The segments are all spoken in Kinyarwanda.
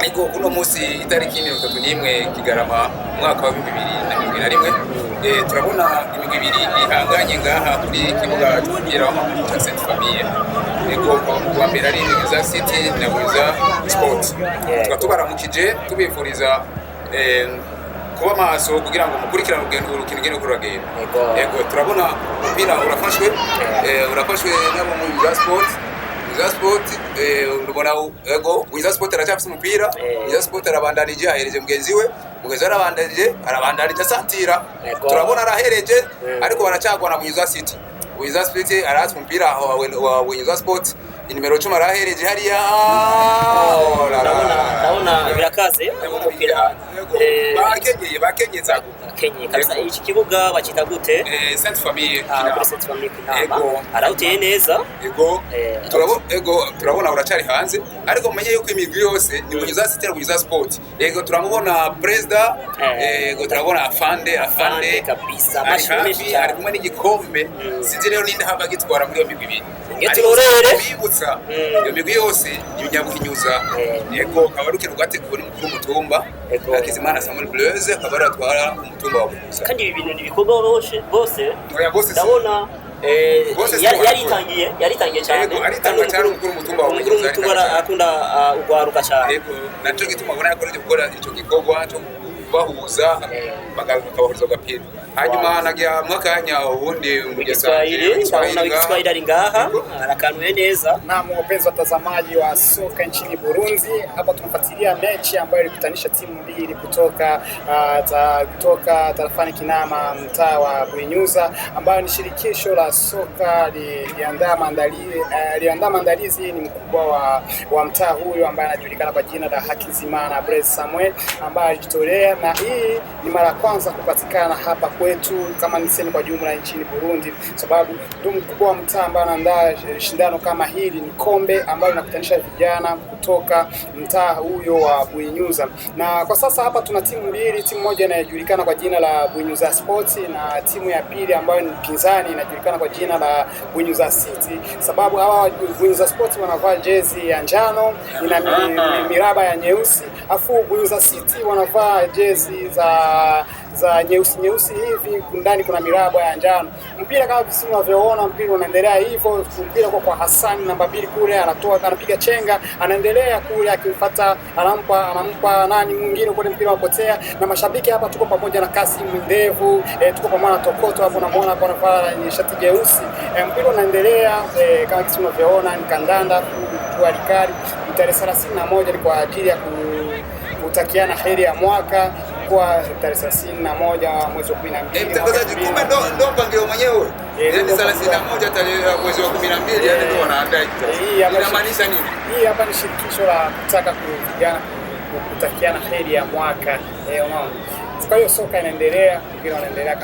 ariko kuno munsi itariki 31 Kigarama umwaka wa 2021 turabona imigwi ibiri ihanganye ngaha kuri kibuga cy'umupira w'amaguru cya Sainte Famille. Kuwa mbere ari Buiza City na Buiza Sport. Tubaramukije tubifuriza kuba maso kugira ngo mukurikirane urukino ngene kuragenda. Turabona umupira urafashwe n'abo mu Buiza Sport. Buiza Sport urabona Buiza Sport aracyafite umupira. Buiza Sport arabandanije ahereje mugenzi we. Mugenzi arabandanije asatira. Turabona arahereje ariko baracagwa na Buiza City. Buiza Sport aratse umupira wa Buiza Sport inimero 10 arahereje hariya. Ndabona birakaze umupira bakenyeza kabisa. Iki kibuga bakita gute? Sainte Famille Kinama. Arawuteye neza. Turabona uracari hanze ariko mumenye yuko imigwi yose ni Buiza City na Buiza Sport. Turamubona president turabona afande kabisa mashimisha ari kumwe n'igikombe. Sinzi rero ninde haba gitwara muri iyo migwi ibiri. Turorere bibutsa iyo migwi yose y'ibinyabuhinyuza kaba rukino rwateguwe n'umukuru w'umutumba Hakizimana Samuel Blaise akaba aratwara umutumba wa Buiza. Kandi ibi bintu nibikorwa bose ndabona yaritangiye cyane aritanga cyane umukuru w'umutumba wa Buiza akunda ugwaruka cyane. Naco gituma ubona yakoreje gukora icyo gikorwa cyo bahuza bakabahuriza gapira. Hanyuma nagia mwakanya ubundi Igiswahili ari ngaha arakanuye neza. Na mpenzi watazamaji wa soka nchini Burundi, hapa tunafuatilia mechi ambayo ilikutanisha timu mbili kutoka tarafani Kinama, mtaa wa Buinyuza, ambayo ni shirikisho la soka liandaa maandalizi. Ni mkubwa wa mtaa huyo ambaye anajulikana kwa jina la Hakizimana Blaise Samuel, ambaye alijitolea, na hii ni mara kwanza kupatikana hapa kwetu kama niseme kwa jumla nchini Burundi, sababu ndio mkubwa wa mtaa ambaye anaandaa shindano kama hili. Ni kombe ambalo linakutanisha vijana kutoka mtaa huyo wa Buinyuza. Na kwa sasa hapa tuna timu mbili, timu moja inayojulikana kwa jina la Buinyuza Sport na timu ya pili ambayo ni pinzani inajulikana kwa jina la Buinyuza City, sababu hawa Buinyuza Sport wanavaa jezi ya njano ina miraba ya nyeusi, afu Buinyuza City wanavaa jezi za nyeusi hivi, ndani kuna miraba ya njano. Mpira kama visi unavyoona, mpira unaendelea hivyo. Mpira kwa Hassan namba 2 kule, anapiga chenga, anaendelea kule akimfuata, anampa nani mwingine kule, mpira unapotea. Na mashabiki hapa tuko pamoja na Kasim Ndevu, tuko pamoja na Tokoto hapo, unamuona hapo anavaa shati jeusi. Mpira unaendelea kama visi unavyoona, ni kandanda kwa alikari. Tarehe 31 ni kwa ajili ya kutakiana heri ya mwaka kwa tarehe 31 mwezi wa 12. Mtangazaji, kumbe ndo mpangilio mwenyewe. Yaani 31 tarehe mwezi wa 12 yani ndio wanaandaa. Inamaanisha nini? Hii hapa ni shirikisho la kutaka kutakiana heri ya mwaka. Unaona? Kwa hiyo soka inaendelea, mpira unaendelea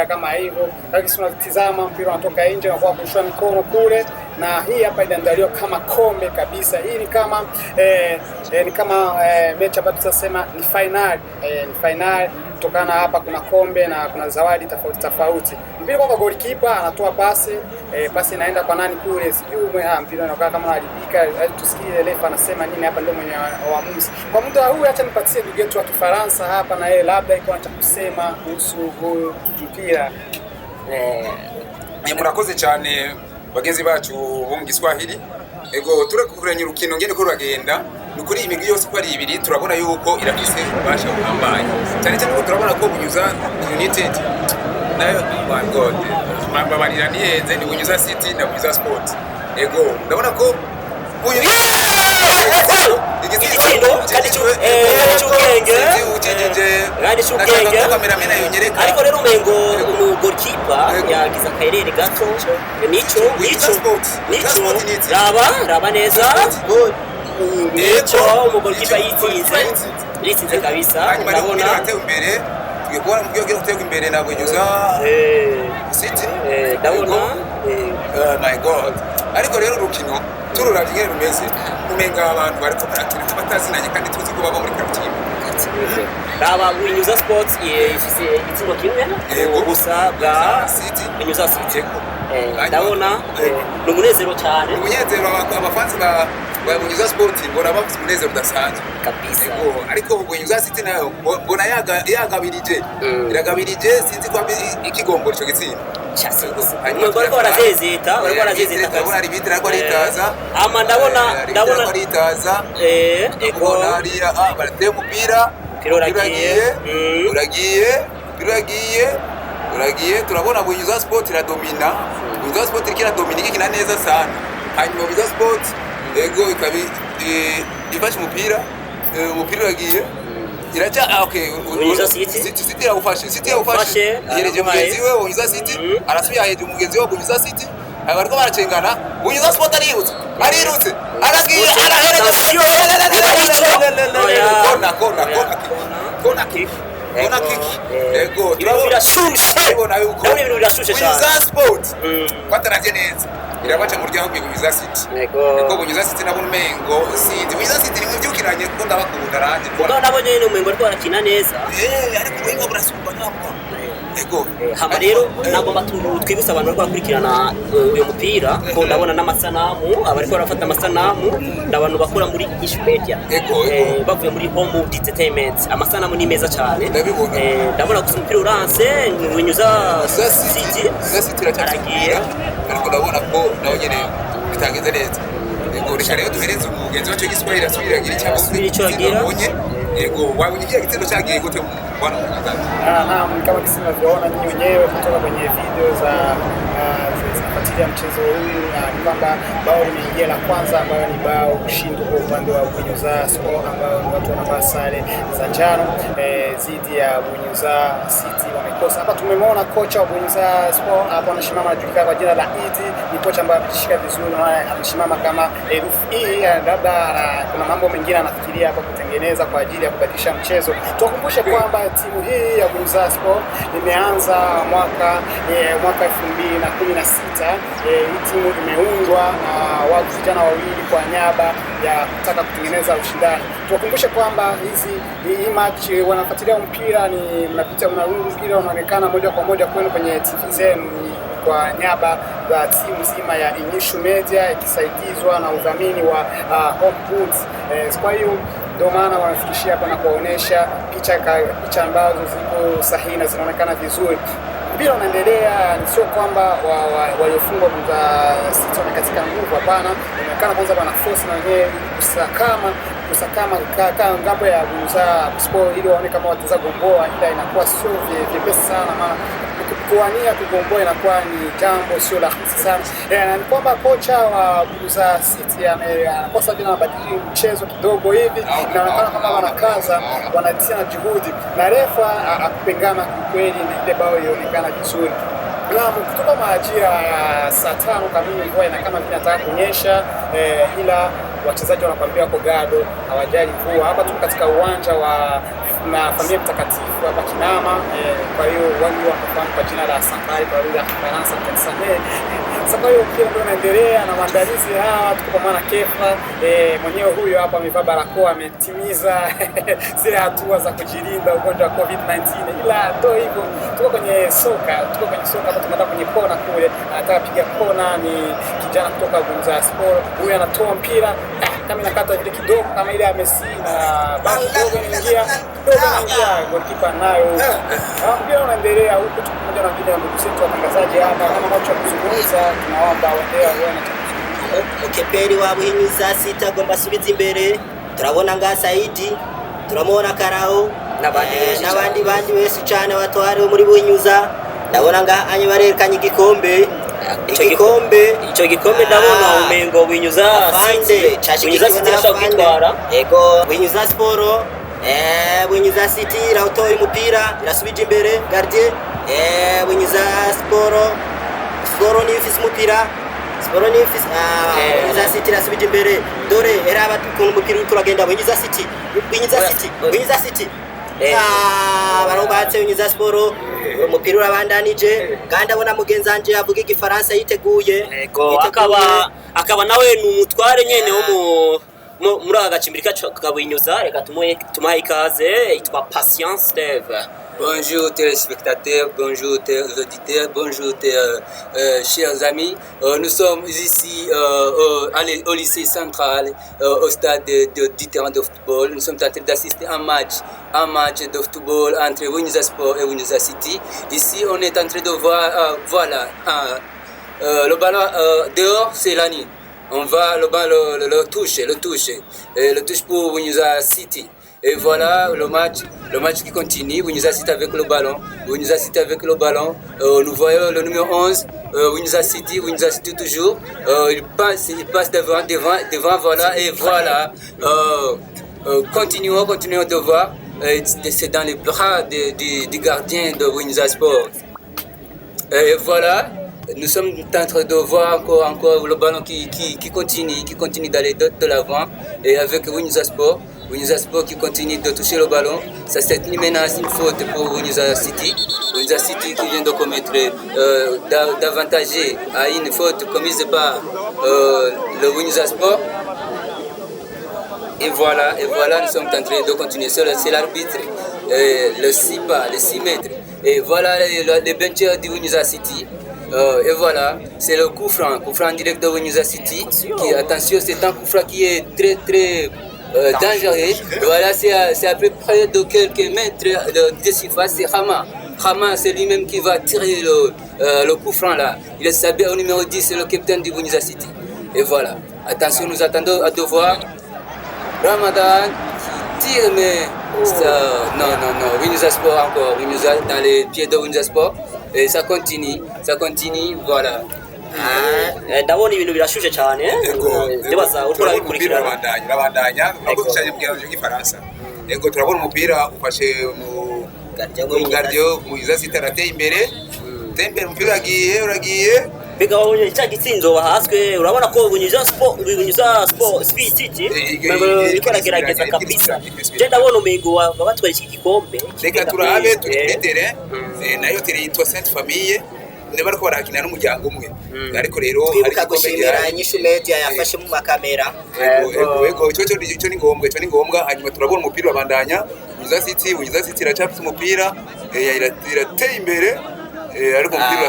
kama hivyo. Lakini tunatizama mpira unatoka nje na kwa kushua mikono kule, na hii hapa inaandaliwa kama kombe kabisa. Hii ni kama mechi ambayo tutasema ni final kutokana hapa kuna kombe na kuna zawadi tofauti. Mpira kwa goalkeeper anatoa pasi inaenda kwa nani kule sijui, mpira unakaa kama unalipika. Tusikie refa anasema nini hapa, ndio mwenye waamuzi. Kwa muda huu acha nipatie ndugu yetu wa Kifaransa hapa, na yeye labda iko anataka kusema kuhusu huu mpira. Murakoze cyane bagenzi bacu bo mu Giswahili. Turakuranye urukino ngene ko ruragenda. Nukuri imigwi yose ko ari ibiri, turabona yuko irafise ubasha buhambaye. Cyane ko turabona ko Buinyuza United nayo God mbabarira niyenze ni Buinyuza City na Buinyuza Sport. Ndabona ko ariko rero umengo goalkeeper yagize akaherere gato. Nico raba neza, nico goalkeeper yitsinze kabisa. Ndabona imbere tugekora mu byo gutega imbere na Buinyuza City. Ndabona my God. Ariko rero urukino tururavye rumeze umenga abantu bariko barakina batazinanye kandi tuzi ko baba muri quartier. Raba Buinyuza Sport ifise itsindo kimwe gusa bwa Buinyuza City. Ndabona n'umunezero cyane. Umunezero abafanzi Bunyuza Sport mbona bafite umunezero udasanzwe kabisa. Ariko Bunyuza City nayo mbona yagabirije iragabirije sinzi ko ikigombora cyo gitsinda bariko barazezeta ndabona ari bitira ko aritaza ama ndabona aritaza ego hariya barateye umupira uragiye turabona Bunyuza Sport iradomina Bunyuza Sport ikina domina ikina neza sana hanyuma Bunyuza Sport ego ikabi ifashe umupira uragiye iracha okay Bunyuza City yaufashe yereje mugenzi we Bunyuza City arasubiye aheje mugenzi we Bunyuza City abariko baracengana Bunyuza Sport arirutse aragiye arahereza kona kick ego turabona yuko Bunyuza Sport kwataraje neza irabaca mu ryaho Bunyuza City ego Bunyuza City nabona umengo sinzi Bunyuza City ni muvyukiranye kuko ndabakunda ranje kuko nabonye ni umengo rwo arakina neza ariko umengo burasumba ntabwo ego hama rero nagomba twibutsa abantu bariko bakurikirana uyu mupira ko ndabona n'amasanamu abariko barafata amasanamu ndabantu bakora muri Ishmedia bavuye muri Home Entertainment amasanamu ni meza cyane ndabona gusa umupira uranse Bunyuza City aragiye ariko ndabona ko nawe nyene bitangize neza ego reka rero duhereze umugenzi wacu Giswahili asubiragira icyo agira ego wabonye kile kitendo chake kote bwana kama kisi mnavyoona nyinyi wenyewe kutoka kwenye video za kufuatilia mchezo huu ni kwamba bao limeingia la kwanza ambayo ni bao ushindi kwa upande wa Bunyuza Sport ambao ni watu wanavaa sare za njano zidi ya Bunyuza City wamekosa. Hapa tumemwona kocha wa Bunyuza Sport hapa anasimama anajulikana kwa jina la Idi, ni kocha ambaye ameshika vizuri na amesimama kama herufi E, labda kuna mambo mengine anafikiria hapa kutengeneza kwa ajili ya kubadilisha mchezo. Tukumbushe kwamba timu hii ya Bunyuza Sport imeanza mwaka 2016. Hii timu imeundwa na watu vijana wawili kwa niaba ya kutaka kutengeneza ushindani. Tukumbushe kwamba hii match wanafuatilia mpira ni mnapita mnarudi mpira unaonekana moja kwa moja kwenu kwenye TV zenu kwa niaba ya timu nzima ya Initial Media ikisaidizwa na udhamini wa Home Goods. Kwa hiyo ndio maana wanafikishia hapa na kuonesha picha ambazo ziko sahihi na zinaonekana vizuri. Mpira unaendelea, sio kwamba waliofungwa Bunyuza City wamekatika nguvu, hapana. Inaonekana kwanza wana force na wenyewe kusakama ngambo ya Bunyuza Sport ili waone kama wataweza gomboa, ila inakuwa sio vyepesi sana, maana kuwania kugomboa inakuwa ni jambo sio rahisi sana. Ni kwamba kocha wa Bunyuza City anakosa vile mabadiliko mchezo kidogo hivi, inaonekana kama wanakaza, wanatia juhudi na refa akupengana kweli na ile bao ilionekana vizuri. Kutoka majira ya saa 5 kamili mvua ina kama vile nataka kunyesha, ila wachezaji wanakuambia kwa gado hawajali mvua. Hapa tuko katika uwanja wa na familia mtakatifu hapa Kinama, kwa hiyo watu wanafahamu kwa jina la Sankari kwa lugha ya Kifaransa Tanzania. Sasa kwa hiyo kile ndio inaendelea na maandalizi haya, tuko kwa maana Kefa mwenyewe huyo hapa amevaa barakoa, ametimiza zile hatua za kujilinda ugonjwa wa COVID-19, ila ndio hivyo tuko kwenye soka hapa, tunaenda kwenye kona kule, anataka piga kona, ni kijana kutoka Bunyuza Sport, huyu anatoa mpira kama inakata vile kidogo kama ile ya Messi na basi kidogo inaingia goalkeeper nayo. Mpira unaendelea huko, tunakuja na vile ndugu zetu watangazaji hapa kama macho kuzungumza, tunaomba waendelee Mukeperi wa Bunyuza City agomba subiza imbere. Turabona nga Saidi, turamubona Karao n'abandi wese cyane batware muri Bunyuza. Ndabona nga anye barerekanye igikombe ndabona umengo Bunyuza City ashaka kwitwara. Ego Bunyuza Sport Bunyuza City irautoye umupira irasubije imbere gardien. Bunyuza Sport ni ifise umupira Bunyuza City irasubije imbere. Dore era abatukunda umupira turagenda Bunyuza City barobatse Bunyuza Sport umupira urabandanije kandi abona mugenzi anje avuga igifaransa yiteguye. Akaba nawe ni umutware nyene wo muri agacimbiri ka Bunyuza. Reka tumuhe ikaze, yitwa Patience Steve. Bonjour téléspectateurs, bonjour auditeurs, bonjour chers amis. Nous sommes ici au lycée central, au stade du terrain de football. Nous sommes en train d'assister à un match de football entre Windsor Sport et Windsor City. Ici, on est en train de voir, le ballon dehors, c'est Lani. On va le toucher, le touche pour Windsor City. Et voilà le match qui continue. Windsor City avec le ballon. Nous voyons le numéro 11, Windsor City toujours. Il passe devant, voilà, et voilà. Continuons de voir. C'est dans les bras du gardien de Windsor Sport. Et voilà. Nous sommes en train de voir encore le ballon qui continue d'aller de l'avant. Et avec Windsor Sport qui continue de toucher le ballon. Ça c'est une menace, une faute pour Windsor City. Windsor City qui vient de commettre d'avantager à une faute commise par le Windsor Sport. Et voilà, nous sommes en train de continuer. C'est l'arbitre, le 6 mètres. Et voilà les benchers du Windsor City. Et voilà, c'est le coup franc direct de Windsor City. Attention, c'est un coup franc qui est très dangereux. Voilà, c'est à peu près de quelques mètres de surface. C'est Hama, c'est lui-même qui va tirer le coup franc là. Il est sabé au numéro 10, c'est le capitaine du Windsor City. Et voilà, attention, nous attendons à devoir. Ramadan qui tire, mais non, Windsor Sport encore. Windsor dans les pieds de Windsor Sport. Et ça continue, voilà. Ndabona ibintu birashuje cyane ndibaza ukora bikurikirana urabandanya uragushanye kugira ngo igifaransa yego turabona umupira ufashe mu gardio mu Windsor arateye imbere umupira uragiye Bega wabonye cya gitsinzo bahaswe urabona ko Windsor Sport City iko ragerageza kabisa je ndabona umengo wabatwaye iki gikombe reka turabe turitere nayo tiri yitwa Sainte Famille niba ariko barakina n'umuryango umwe ariko rero twibuka gushimira Nyishu Media yafashe mu makamera yego cyo ni ngombwa hanyuma turabona umupira wabandanya Windsor City iracapfa umupira irateye imbere ariko umupira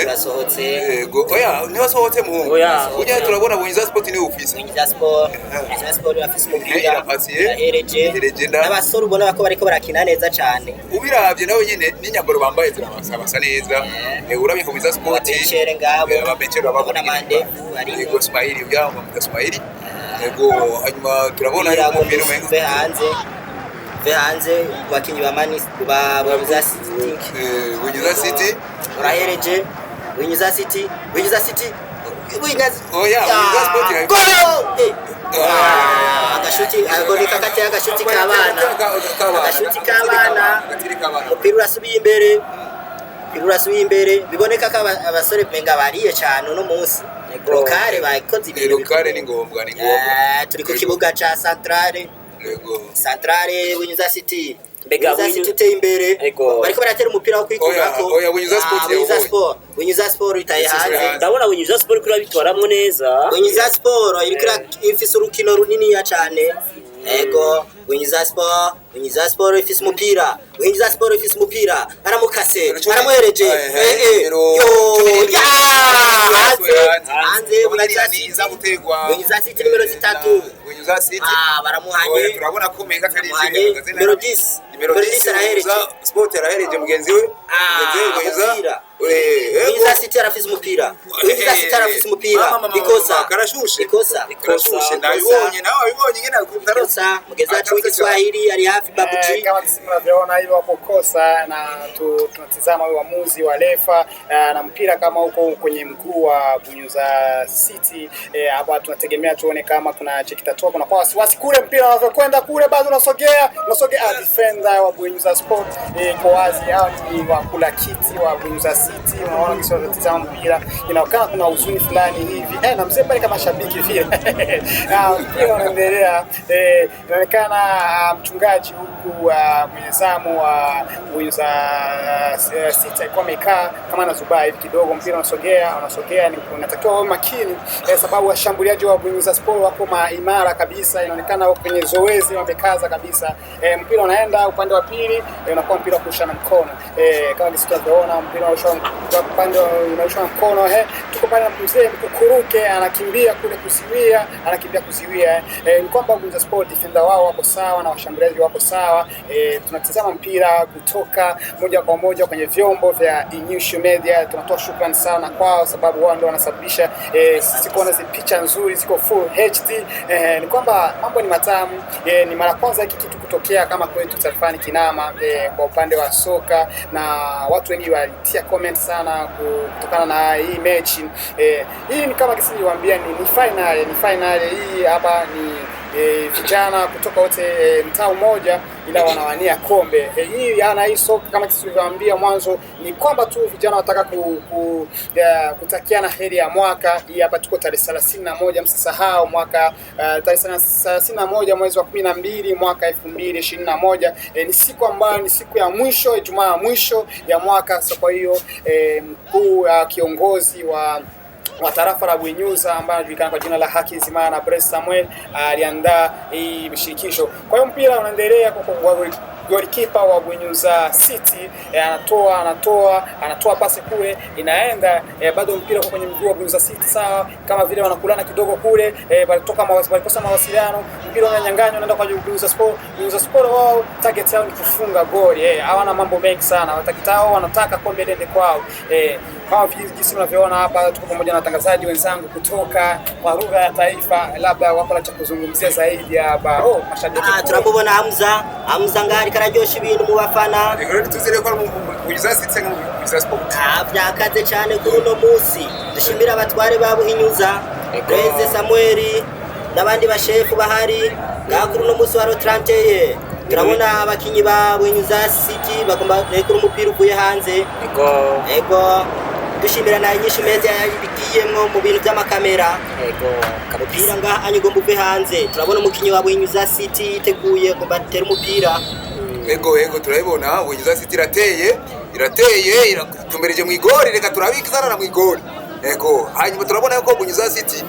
urasohotse yego niba sohotse mu ujya turabona Windsor Sport ni ufise Windsor Sport afise umupira yahereje n'abasore ubona ko bariko barakina neza cyane ubiravye nawe nyene n'inyambaro bambaye zirabasa neza urabye ko Windsor Sport abacere ngabo abacere babona mande yego Smile byabo mu Smile yego hanyuma turabona umupira umwe hanze bakinyi ba Windsor City urahereje Windsor City Windsor Sport agashuti agoreka kati agashuti kabana umupira urasubiye imbere biboneka ko abasore penga bariye cyane no munsi lokale bayikoze ibintu lokale ni ngombwa turi ku kibuga ca centrale Windsor City uteye imbere bariko baratera umupira wo kwikurako Windsor Sport itaye hanze ndabona Windsor Sport kuri bitwaramwe neza Windsor Sport ifise urukino runini ya cyane Windsor Sport ifise umupira aramukase aramuhereje hanze Windsor City nimero 3 Windsor City baramuhanye turabona ko menga atari nimero 10 arahereje Sport arahereje mugenzi we Windsor City arafise umupira ikosa nabibonye ngena ikosa mgezaji w'Ikiswahili ali hafi babuji kama tunavyoona hivyo hapo kosa na tunatizama uamuzi wa refa na mpira kama huko kwenye mguu wa Windsor City hapa tunategemea tuone kama kuna chekitatoa kuna kwa wasiwasi kule mpira unavyokwenda kule bado unasogea defender wa Windsor Sport kwa wazi hao ni wa kula kiti wa Windsor City unaona kisha tunatizama mpira inaonekana kuna huzuni fulani hivi na mzee pale kama shabiki vile mpira unaendelea inaonekana mchungaji huku mwenyezamu wa Windsor City alikuwa amekaa kama anazubaa hivi kidogo mpira unasogea ni unatakiwa uwe makini sababu washambuliaji wa Windsor Sport wako imara kabisa inaonekana wako kwenye zoezi wamekaza kabisa mpira unaenda upande wa pili unakuwa mpira wa kurushana mkono. Kama jinsi tunavyoona mpira wa upande unarushwa mkono. Tuko pale na mzee Mkukuruke anakimbia kule kuziwia. Ni kwamba Bunyuza Sport defender wao wako sawa na washambuliaji wako sawa. Tunatazama mpira kutoka moja kwa moja kwenye vyombo vya Inyushu Media. Tunatoa shukrani sana kwao sababu wao ndio wanasababisha sisi kuona hizi picha nzuri ziko full HD. Ni kwamba mambo ni matamu. Ni mara kwanza hiki kitu kutokea kama kwetu tarafani Kinama kwa upande wa soka, na watu wengi walitia comment sana kutokana na hii mechi. Hii ni kama kisi niwaambia ni final hii hapa ni vijana kutoka wote mtaa mmoja ila wanawania kombe. Hii soka kama kisi nilivyowaambia mwanzo ni kwamba tu vijana wataka kutakiana heri ya mwaka. Hii hapa tuko tarehe 31, msisahau mwaka tarehe 31 mwezi wa 12 mwaka 2021. Ni siku ambayo ni siku ya mwisho, Ijumaa ya mwisho ya mwaka. Kwa hiyo mkuu kiongozi wa tarafa la Bunyuza ambaye anajulikana kwa jina la Hakizimana Blaise Samuel aliandaa hii mshirikisho. Kwa hiyo mpira unaendelea kwa golikipa wa Bunyuza City anatoa pasi kule inaenda, bado mpira uko kwenye mguu wa Bunyuza City sawa, kama vile wanakulana kidogo kule, walikosa mawasiliano, mpira unanyang'anywa unaenda kwa Bunyuza Sport. Bunyuza Sport wao target yao ni kufunga goli, hawana mambo mengi sana, wanataka kombe liende kwao. Kama jinsi mnavyoona hapa, tuko pamoja na watangazaji wenzangu kutoka kwa lugha ya taifa, labda wako la chakuzungumzia zaidi hapa. Mashabiki turabona Hamza ngari kararyoshya ibintu mu bafana. Rero tuzire ko Bunyuza City ngo Bunyuza Sport byakaze cyane kuri uno munsi. Dushimira abatware ba Buhinyuza, Blaise Samuel n'abandi bashefu bahari kuri uno munsi wa 31. Turabona abakinyi ba Bunyuza City bagomba rekura umupira uvuye hanze. Ego dushimira na Inyushu Media yabigiyemwo mu bintu by'amakamera. Kabupira nga anyugomba uve hanze. Turabona umukinyi wa Bunyuza City yiteguye kubatera umupira. Ego turabibona Bunyuza City irateye iratumbereje mu igori, reka turabikizana na mu igori. Hanyuma turabona yuko Bunyuza City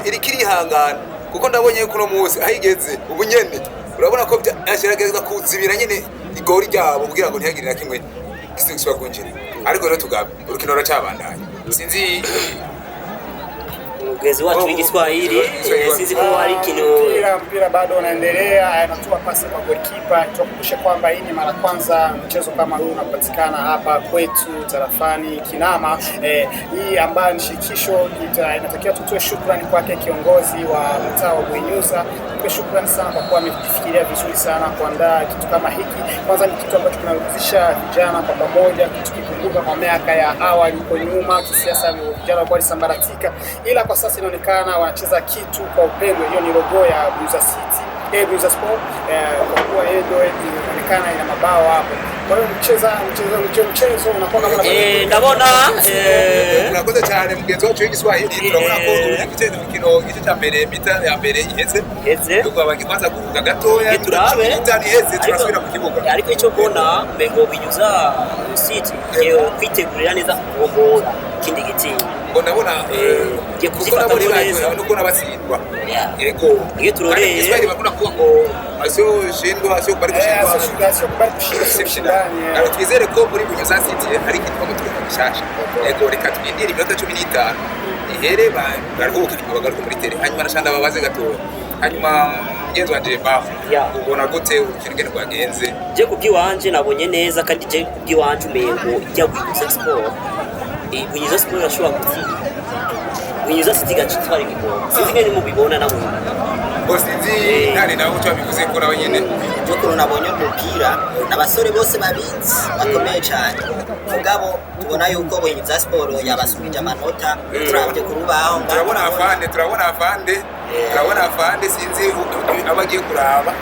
iri kirihangana kuko ndabonye kuno munsi ahigeze ubunyene. Urabona ko yashirageza kuzibira nyene igori ryabo kugira ngo ntihagirira kimwe kisingishwa kunjira. Ariko rero tugabe urukino racabandanya. Sinzi mugezi wacu w'igiswahili sinzi ko hari kino mpira bado unaendelea, anatoa pasi kwa goalkeeper. Tukumbushe kwamba hii ni mara kwanza mchezo kama huu unapatikana hapa kwetu tarafani Kinama. Hii ambayo ni shirikisho, inatakiwa tutoe shukrani kwake kiongozi wa mtaa wa Bunyuza. Tupe shukrani sana kwa kuwa amefikiria vizuri sana kuandaa kitu kama hiki. Kwanza ni kitu ambacho kinarudisha vijana kwa pamoja, tukikumbuka kwa miaka ya awali huko nyuma kisiasa vijana walikuwa sambaratika, ila kwa sasa inaonekana wanacheza kitu kwa upendo. Hiyo ni logo ya Bunyuza City, Bunyuza Sport, kwa kuwa ndio inaonekana ina mabao hapo. Kwa hiyo mchezo unakuwa kama ndabona unakoze cyane mugenzi wacu w'igiswahili. Turabona ko igitendo mikino gice cya mbere mita ya mbere iheze yuko abagikwanza kuvuga gatoya itani iheze turasubira ku kibuga. Ariko icyo mbona mbego Bunyuza City kwitegurira neza kugomora kindi gitsinda. Ndabona kuzifata neza nuko nabatsindwa. Iyo turoreye Ismail bakunda kuvuga ngo asyo shindwa asyo bari gushindwa. Twizere ko muri Bunyuza City hari kitwa gishasha. Reka twindire iminota 15 ihere baruhuke abagaruka muri tere, hanyuma nashanda babaze gatoya. Hanyuma mugenzi wanje bafu ubona gute urukino rwagenze? Je kubwiwanje nabonye neza, kandi je kubwiwanje umengo ijya Bunyuza Sport. Bunyuza Sport yashobora gutsinda Bunyuza City gacitwara igikombe. Sinzi ngene mubibona nabo. Sinzi nani nawe cyo bivuze ko nawe nyene Jokuru nabonye umupira n'abasore bose babitsi bakomeye cyane. Mugabo tubona yuko Bunyuza Sport yabasubije amanota. Turabye kurubaho turabona afande sinzi abagiye kuraba.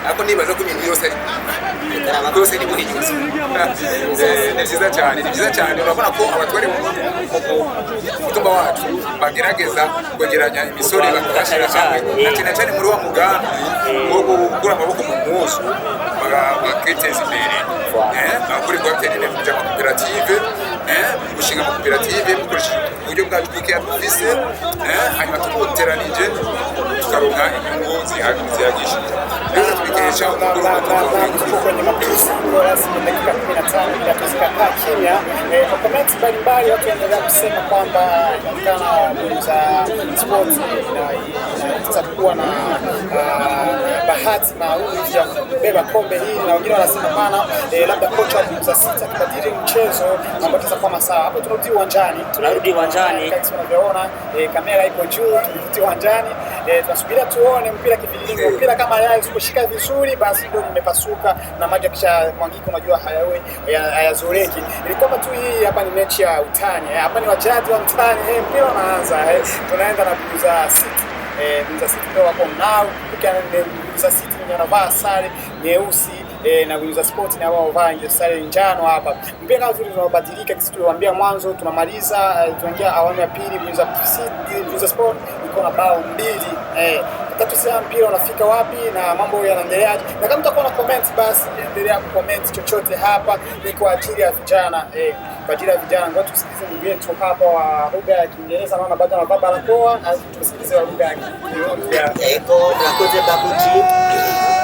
Ako nibaza ko ibintu yose ni Bunyuza. Ni byiza cyane urabona ko abatware mutumba wacu bagerageza kwegeranya imisore bakashira hamwe cyane muri wa mugambi wo gukura amaboko mu muzo bakiteza imbere. Bakuri kwa tene mu koperative, gushinga koperative mukoresheje uburyo bwa dukeya dufise hanyuma tubuteranije tukaronka inyungu zihagije rero tubikesha kwenye mapisi rasmi dakika 15 inatuzika kimya. Kwa comments mbalimbali watu wanaendelea kusema kwamba inaonekana za sports itakuwa na bahati maalum ya kubeba kombe hili, na wengine wanasema bana, labda kocha wa City akibadili mchezo ambao tutakuwa masaa hapo. Tunarudi uwanjani kama unavyoona, kamera iko juu, tunarudi uwanjani, tunasubiria tuone mpira kivilingo. Mpira kama yeye usikushika vizuri, basi ndio imepasuka na maji kisha mwangiko, unajua hayazoreki. Ilikuwa tu hii hapa ni mechi ya utani, hapa ni wachezaji wa mtani, mpira unaanza, tunaenda na Buza City. Buza City ndio wako nao, Buza City wanavaa sare nyeusi na Buza Sport na wao wavaa sare njano hapa. Mpira kama vile unabadilika, kisi tuliwaambia mwanzo, tunamaliza tunaingia awamu ya pili. Buza Sport iko na bao 2. Tatu sasa mpira unafika wapi na mambo yanaendeleaje? Na kama mtakuwa na comment, basi endelea kucomment chochote hapa, ni kwa ajili ya vijana kwa ajili ya vijana. Ngoja tusikilize ndugu yetu hapa wa lugha ya Kiingereza, naona bado anavaa barakoa, tusikilize wa lugha ya eko nakoze babuji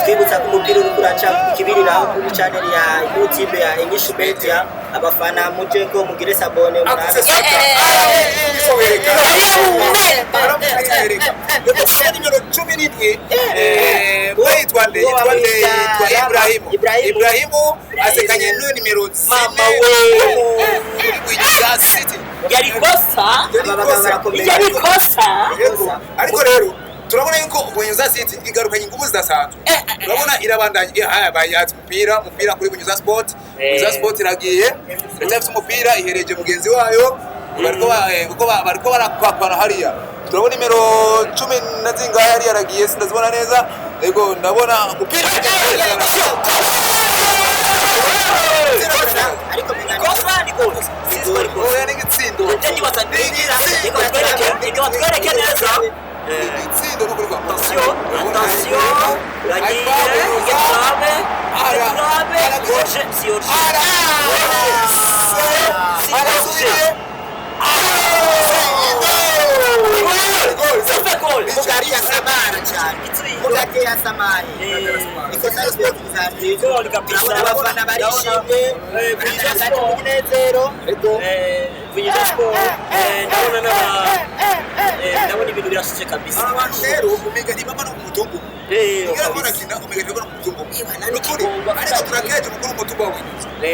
twibutsa ko umupira uri kuraca kukibiriraho kuri channel ya YouTube ya English Media. Abafana mujeko mugire sabone akuse sota isobereka aramukereka ndetse nimero 17 boyitwa nde Ibrahimu asekanye no nimero 4 mama we Buza City yari kosa ariko rero turabona yuko Buza City igarukanye ingufu zidasanzwe. Turabona irabandanye bayatse umupira kuri Buza Sport. Buza Sport iragiye ndetse umupira ihereje mugenzi wayo, bariko barakwapana hariya. Turabona nimero 10 na zinga yari yaragiye, sindazibona neza. Ego ndabona umupira ariko ni gol yani gitsindo itsindo no kurwa attention ndabona ibintu birashije kabisa. Rero umega nibaba no kumutumbu. Ngabona kina umega nibaba no kumutumbu. Nukuri ariko turakeje mukuru mutumbu wawe.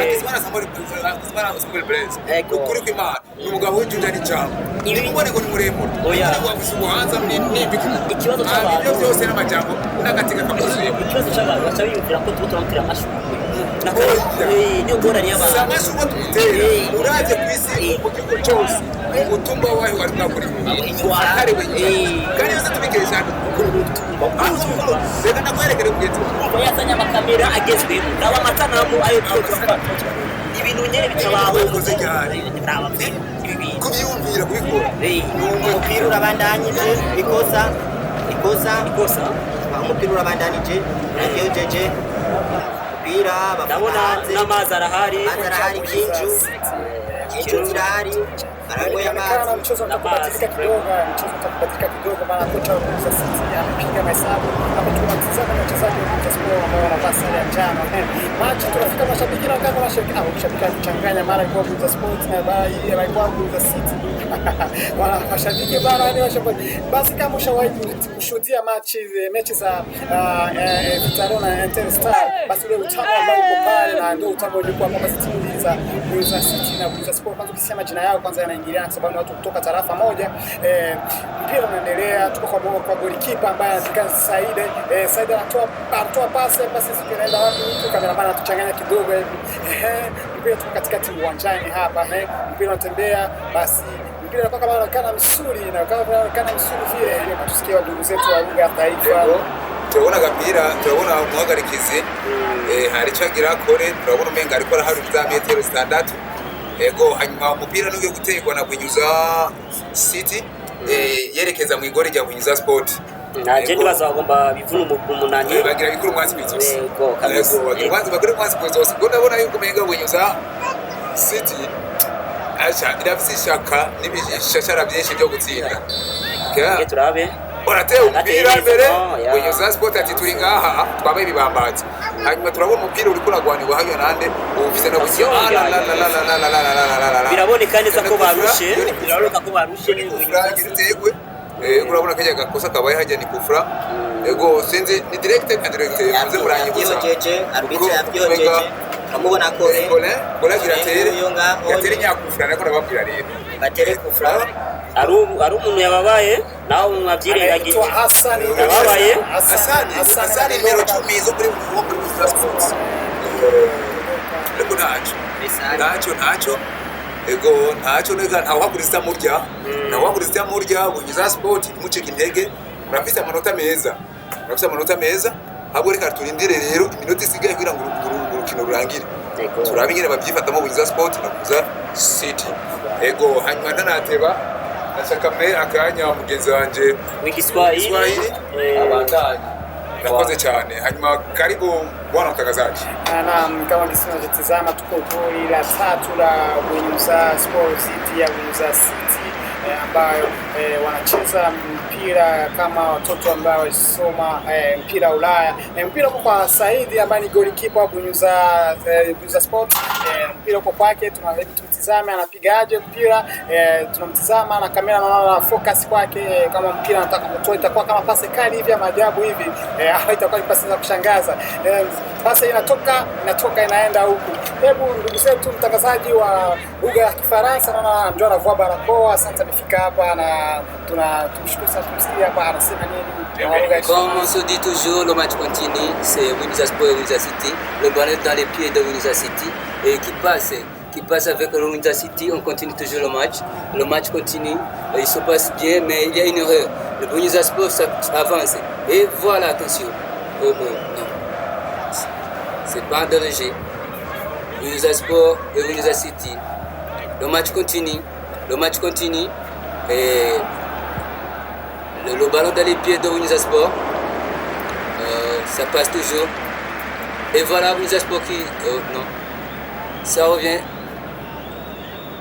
Akizimana Samuel Blaise. Ukuri kw'Imana umugabo w'injunjani cyane. Ibi mbone ko ni muremure. Oya. Wavuze ubuhanza n'ibiki. Ikibazo cy'abantu byose n'amajambo n'agatika kamuzuye. Ikibazo cy'abantu bacabiyumvira ko turamutira amashuri. Niyo ngorane y'abantu. Samashuri tutere. Uraje kwisi mu gihugu cyose. Umutumba wawe wari mwakuri. Kare wenyine. Kandi yose tubikesha kuri mutumba. Reka nakwerekere mugenzi. Yazanye amakamera agezweho. Naba amatanamu ayo twafata. Ibintu nyene bitabaho ukoze cyane. Kubyumvira kubikora. Umupira urabandanije ikosa umupira urabandanije agejeje umupira ndabona n'amazi arahari kinju zirahari Arago ya maji mchezo utakubadilika kidogo, maana kocha wa Buza City anapiga mahesabu hapo. Tunatazama wachezaji wa Buza Sport ambao wanavaa sare ya njano. Machi tunafika mashabiki na kama mashabiki kuchanganya, mara kwa Buza Sport na bai kwa Buza City. Wala mashabiki bana ni washabiki. Basi kama ushawahi kushuhudia mechi za Vitaro na Interstar, basi ule utamu ambao uko pale na ndio utamu ulikuwa kwamba timu za Buza City na Buza Sport kwanza ukisema majina yao kwanza yanaingiliana kwa sababu ni watu kutoka tarafa moja. Mpira unaendelea, tuko kwa golikipa ambaye anafika Said. Said anatoa pasi zinaenda wapi? Kameraman anatuchanganya kidogo hivi. Mpira tuko katikati uwanjani hapa. Mpira unatembea, basi mpira unakuwa kama unaonekana misuli na kama unaonekana misuli vile, ile kutusikia ndugu zetu wa lugha ya taifa. Turabona gapira, turabona umuhagarikizi hari cyagira kore, turabona umenga ariko arahari za metero 6. Ego hanyuma umupira n'ugiye gutegwa na Buza City yerekeza mu igore rya Buza Sport. Naje ntibazagomba bivuna umunani bagira bikuru umwanzi bizose. Ego kabisa. Bagira umwanzi bakuru umwanzi bizose. Ngo ndabona yuko umenga Buza City acha irafise ishaka n'ibishashara byinshi byo gutsinda turabe urateye umupira mbere Bunyuza Sport ati turi ngaha twabaye ibibambazi hanyuma turabona umupira uri kuragwanirwa hano nande ufise no gusiyo biraboneka neza ko barushe biraboneka ko barushe tegwe urabona kajya gakosa kabaye hajya ni kufra ego sinzi ni direct muze muranyibuza yojeje arbitre yavyojeje kamubona kore bola giratere nyakufra nako nababwira rero batere kufra ari umuntu yababaye naho mwabyirengagije yababaye Hassan nimero 10 zo kuri Bunyuza Sport ego ntacyo ego ntacyo nega ntaho hakurista murya Bunyuza Sport mucika intege urafise amanota meza ahubwo reka turindire rero iminota isigaye kugira ngo urukino rurangire turabe nyine babyifatamo Bunyuza Sport na Bunyuza City ego hanyuma ndanateba nashakame akanya mugenzi wanje w'igiswahili abandanye nakoze cyane hanyuma karibu bwana mtangazaji. Naam, kama tunatazama tuko goli la tatu la Bunyuza Sport City ya Bunyuza City ambayo wanacheza mpira kama watoto ambao wasoma mpira Ulaya. Mpira kwa Saidi ambaye ni goalkeeper wa Bunyuza Sport. Mpira kwa kwake tunamtizama anapigaje mpira, tunamtizama na kamera naona focus kwake kama mpira anataka kutoa itakuwa kama pasi kali hivi ya maajabu hivi, itakuwa ni pasi za kushangaza. Pasi inatoka inaenda huku. Hebu ndugu zetu mtangazaji wa lugha ya Kifaransa naona ndio anavua barakoa. Asante amefika hapa na tunamshukuru sana kumsikia hapa anasema nini. Comme on se dit toujours, le match continue, c'est Bunyuza Sport et Bunyuza City. Le ballon est dans les pieds de Bunyuza City et qui passe avec le Bunyuza City, on continue toujours le match. Le match continue, il se passe bien, mais il y a une erreur. Le Bunyuza Sport avance. Et voilà, attention. Non. C'est pas un danger. Bunyuza Sport et Bunyuza City. Le match continue. Et le ballon dans les pieds de Bunyuza Sport. Ça passe toujours. Et voilà Bunyuza Sport qui... non. Ça revient.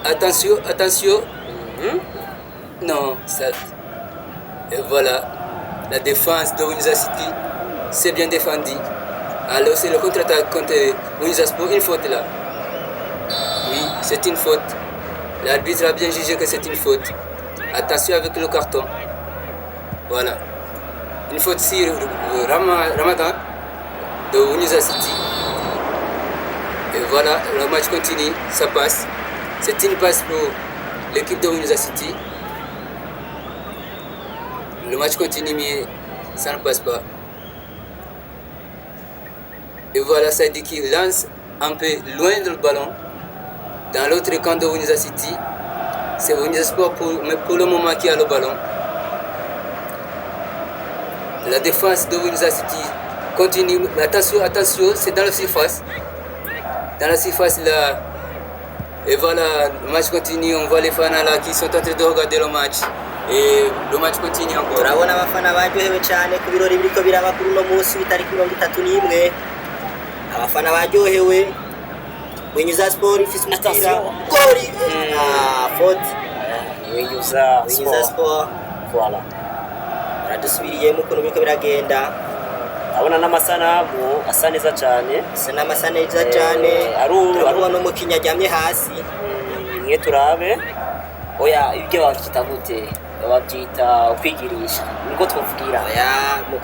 Attention. Non, ça... Et voilà. La défense de Bunyuza City, c'est bien défendu. Alors c'est le contre-attaque contre Bunyuza Sport, une faute là. Oui, c'est une faute. L'arbitre a bien jugé que c'est une faute. Attention avec le carton. Voilà. Une faute sur Ramadan de Bunyuza City. Et voilà, le match continue, ça passe. C'est une passe pour l'équipe de Bunyuza City. Le match continue mais ça ne passe pas. Et voilà, ça dit qu'il lance un peu loin le ballon. Dans l'autre camp de Bunyuza City, c'est Bunyuza Sport pour le moment qui a le ballon. La défense de Bunyuza City continue. Attention, c'est dans la surface. Dans la surface là. Et voilà, le match continue. On voit les fans là qui sont en train de regarder le match. Et le match continue encore. Turabona abafana baryohewe cyane ku birori biriko biraba kuri uno munsi bitariki 31. Abafana baryohewe. Bunyuza Sport ifise umupira. Goli. Faute. Bunyuza Sport. Voilà. Baradusubiriyemo ukuntu biriko biragenda. Abona n'amasanamu asa neza cyane. Turabona n'umukinnyi aryamye hasi. Mwe turabe. Oya ibyo bakita gute? Babyita kwigirisha. Niko twovugira. Oya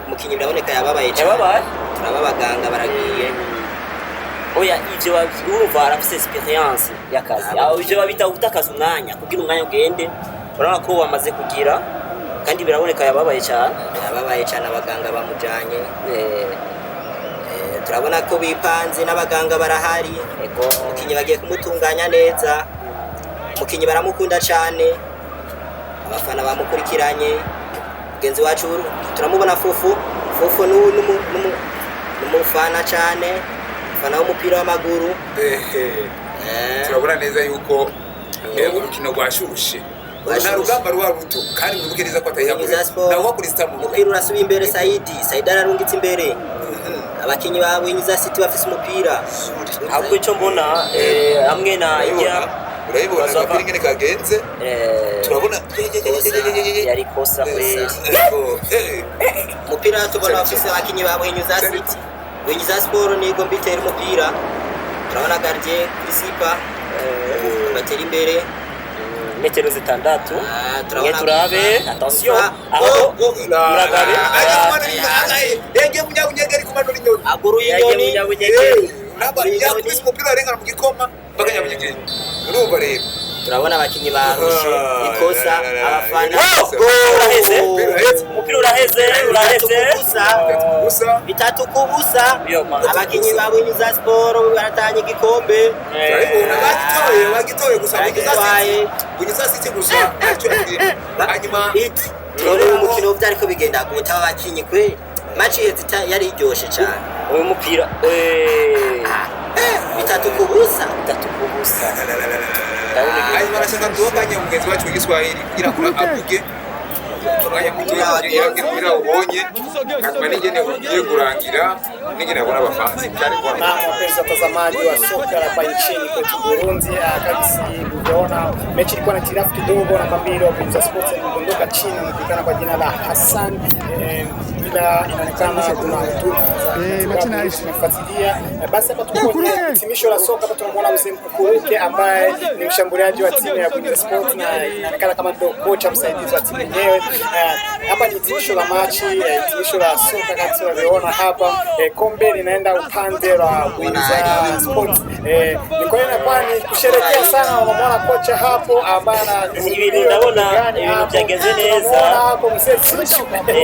umukinnyi biraboneka yababaye cyane. Turaba abaganga baragiye. Oya ibyo urumva arafise experience y'akazi. Ibyo babita gutakaza umwanya kugira umwanya ugende. Urabona ko bamaze kugira kandi biraboneka yababaye cyane abaganga bamujanye. Turabona ko bipanze n'abaganga barahari. Umukinnyi bagiye kumutunganya neza. Umukinnyi baramukunda cyane. Abafana bamukurikiranye. Mugenzi wacu turamubona Fufu n'umufana cyane. Fana w'umupira w'amaguru. Turabona neza yuko urukino rwashushe. Nta rugamba ruba ruto kandi mwibuke neza ko atayihagurira. Naho wakurista mu mupira urasubiye imbere Saidi ararungitse imbere. Abakinyi ba Bunyuza City bafise umupira. Ahubwo icyo mbona hamwe na urabibona agapira ingene kagenze turabona yari kosa kweli umupira tubona bafise abakinyi ba Buhinyuza City Buhinyuza Sport nigo mbitera umupira turabona gardien Krisipa batera imbere metero zitandatu turabe attention aho uragabe yagiye munyabunyege ari kumanura inyoni aguru y'inyoni yakubise umupira arengana mu gikoma bakanyabunyege urumva rero turabona abakinyi barushe ikosa abafana umupira uraheze bitatu kubusa abakinyi ba Buhinyuza Sport baratanye igikombe bagitoye gusa Buhinyuza City gusa hanyuma turabona umukino vyariko bigenda gute abakinyi kwe match yari iryoshe cyane uyu mupira bitatu kubusa hanyuma nashaka tuwakanye mugenzi wacu w'igiswahili kugira ngo avuge umwanya muto yagira kugira ubonye akaba n'ingene ugiye kurangira n'ingene abona abafansi cyane kwa wapenzi watazamaji wa soka hapa nchini kwetu Burundi. Kabisa unaona mechi ilikuwa na tirafu kidogo na mbili wa Buhinyuza Sport kuondoka chini anajulikana kwa jina la Hassan, ila inaonekana kuna huduma za kufuatilia. Basi hapa tuko kwenye hitimisho la soka. Hapa tunamwona Mzee Mkuruke ambaye ni mshambuliaji wa timu ya Buhinyuza Sport na inaonekana kama ndio kocha msaidizi wa timu yenyewe. Hapa ni hitimisho la machi, hitimisho la soka kama tunavyoona hapa. Kombe linaenda upande wa Buhinyuza Sport. Ni kwa hiyo kwani kusherehekea sana, unamwona kocha hapo ambaye ndabona ibintu byageze neza hapo mzee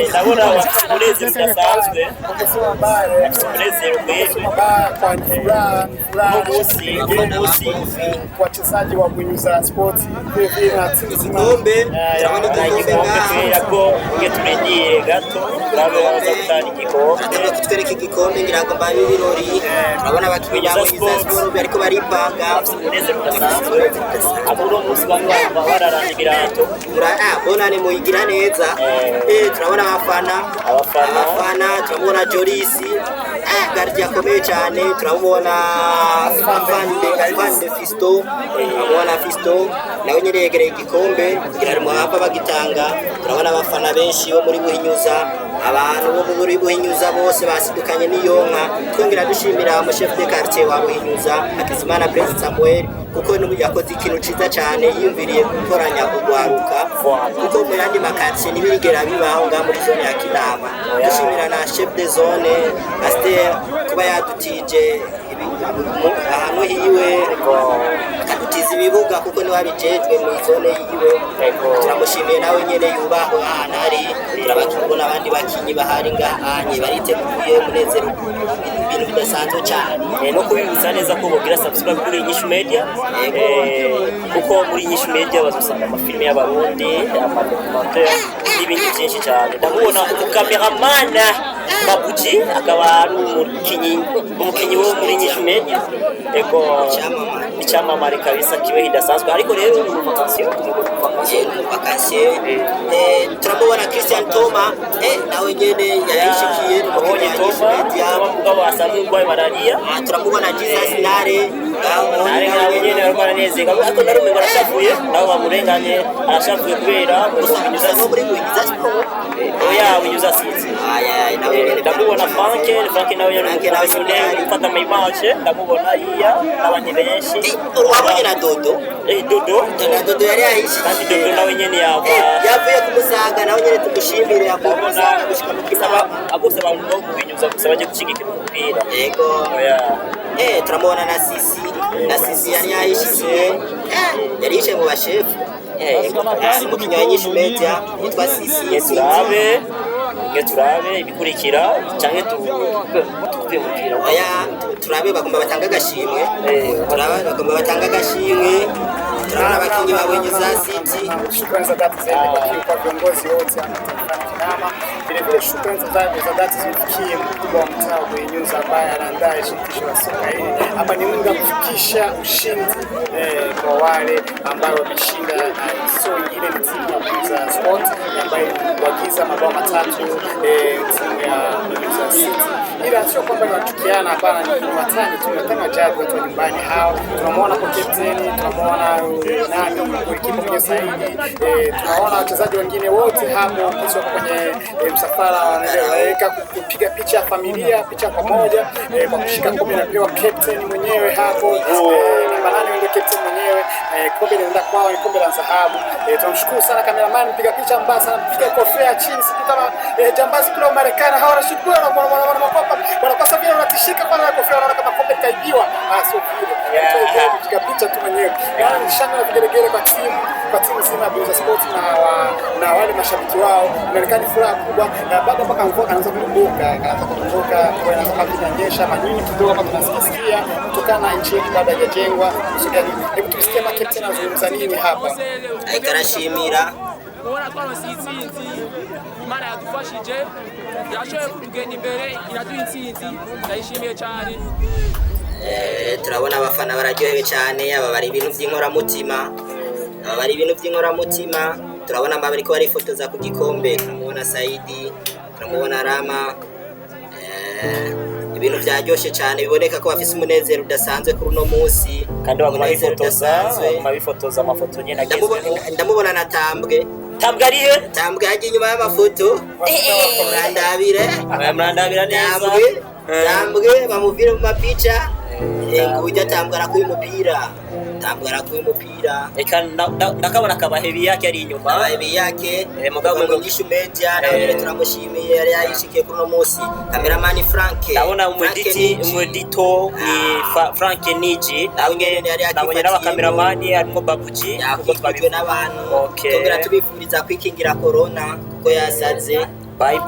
ndabona wakuleze bidasanzwe wakuleze rwego kwa furaha n'umunsi wachezaji wa Buhinyuza Sport vile na timu nzima kubera ko nge turegiye gato turabaza gutanga igikombe ataba kutwereka igikombe ngira ngo mbaye ibirori urabona abakinyi ba Buhinyuza Sport bariko baripanga neze rudasanzwe aburo munsi bamwe bararana ibirato bonane muyigira neza turabona abafana turabona Jorisi gardien akomeye cyane turabona Fande Fisto turabona Fisto nawe nyine yegereye igikombe kugira ngo hapa bagitanga turabona abafana benshi bo muri Buhinyuza abantu bo muri Buhinyuza bose basidukanye n'iyonka twongera dushimira mu chef de quartier wa Buhinyuza Hakizimana Prince Samuel kuko yakoze ikintu ciza cyane yiyumviriye gukoranya urwaruka kuko mu yandi makartier nibirigera bibaho nga muri zone ya Kinama dushimira na chef de zone Aster kuba yadutije ahantu hiwe akadutiza ibibuga kuko niwe abijejwe mu zone yiwe turamushimiye nawe nyene yubaho ahantu ari turabakibona abandi bakinyi bahari ngahanye bariteguye munezero ibintu bidasanzwe cyane no kubibutsa neza ko bogira subscribe kuri Inyishu Media kuko muri Inyishu Media bazusanga amafilme y'abarundi amadocumentary n'ibindi byinshi cyane ndabona umukameraman Babuji akaba ari umukinyi wo muri Inyishu Media icyamamare kabisa kibe hidasanzwe ariko rero ni vacation turabona Christian Toma nawe nyene yarishikiye ubonye Toma mugabo asanzwe urwaye malaria turabona Jesus Nare nawe nyene arwana nezega ariko narumengo arashavuye nawe bamurenganye arashavuye kubera Buhinyuza muri Buhinyuza Sport Buhinyuza City ndamubona Frank nawe nyene professionnel ufata image ndamubona yiya n'abandi benshi urwabonye na Dodo Dodo yari yahishi kandi Dodo nawe nyene yavuye kumusanga nawe nyene tumushimire yakubona gushika mu kisaba abose abantu bo Buhinyuza gusa baje gushigikira umupira yego turamubona na Sisi yari yahishikiye yari yishe mu bashefu umukinnyi wa Inyishu Media yitwa Sisi turabe ibikurikira cyangwa tukwimukira turabe bagomba batanga agashimwe turabona abakinyi ba Buhinyuza City. Shukrani za dhati zaidi kwa viongozi wote Kinama, vile vile shukrani za dhati zimfikie mkubwa wa mtaa wa Buhinyuza ambaye anaandaa shirikisho la soka hili. Hapa ni muda kufikisha ushindi kwa wale ambao wameshinda, sio wengine ni timu ya Buhinyuza Sport ambayo wakiza mabao matatu timu ya Buhinyuza City. ila sio kwamba ni wachukiana, hapana, ni watani, tunataka wajabu watu wa nyumbani hao. Tunamwona kwa captain, tunamwona nani golikipa mwenye Saidi, tunaona wachezaji wengine wote hapo wako kwenye msafara wanaelekea kupiga picha ya familia, picha pamoja kwa kushika kombe na pewa captain mwenyewe hapo. Namba 8 ndio captain mwenyewe, kombe linaenda kwao, ni kombe la dhahabu. Tunamshukuru sana cameraman, mpiga picha mbaya sana, mpiga kofia chini, siku kama jambazi kule Marekani hao wanashukuru na makopa wanakosa vile wanatishika kwa kofia, wanaona kama kombe kaibiwa. Sio vile, mpiga picha tu mwenyewe, yani ni shangwe na vigelegele kwa timu nzima ya Buza Sports na wale mashabiki wao. Marekani furaha kubwa, na baba mpaka mvua anaanza kuondoka, kwa anaanza kunyesha manyinyi kidogo kama tunasikia kutokana na nchi yetu bado haijajengwa. Hebu tusikie captain anazungumza nini hapa. Karashimira kubona twaronse intsinzi, Imana yadufashije, yashoboye kutugenda imbere, iraduha intsinzi, ndayishimiye cyane. Turabona abafana bararyohewe cyane, aba bari ibintu by'inkoramutima, turabona aba bariko barifotoza ku gikombe, turamubona Saidi, turamubona Rama, ibintu byaryoshe cyane, biboneka ko bafise umunezero udasanzwe kuri uno munsi, kandi baguma bifotoza amafoto nyene agezweho. Ndamubona na Tambwe yagiye inyuma y'amafoto, murandabira neza, Tambwe bamuvira mu mapicha, nguja Tambwe arakuye umupira, eka ndakabona kabahebi yake ari inyuma, abahebi yake mugabo mugisha media, nawe turamushimiye yari yayishikiye kuri no munsi. Cameraman Frank, ndabona umudito ni Frank Niji, nabonye n'abakameramani harimo Babuji, kuko twabijwe n'abantu. Tubwira tubifuriza kwikingira corona kuko yasaze. Bye.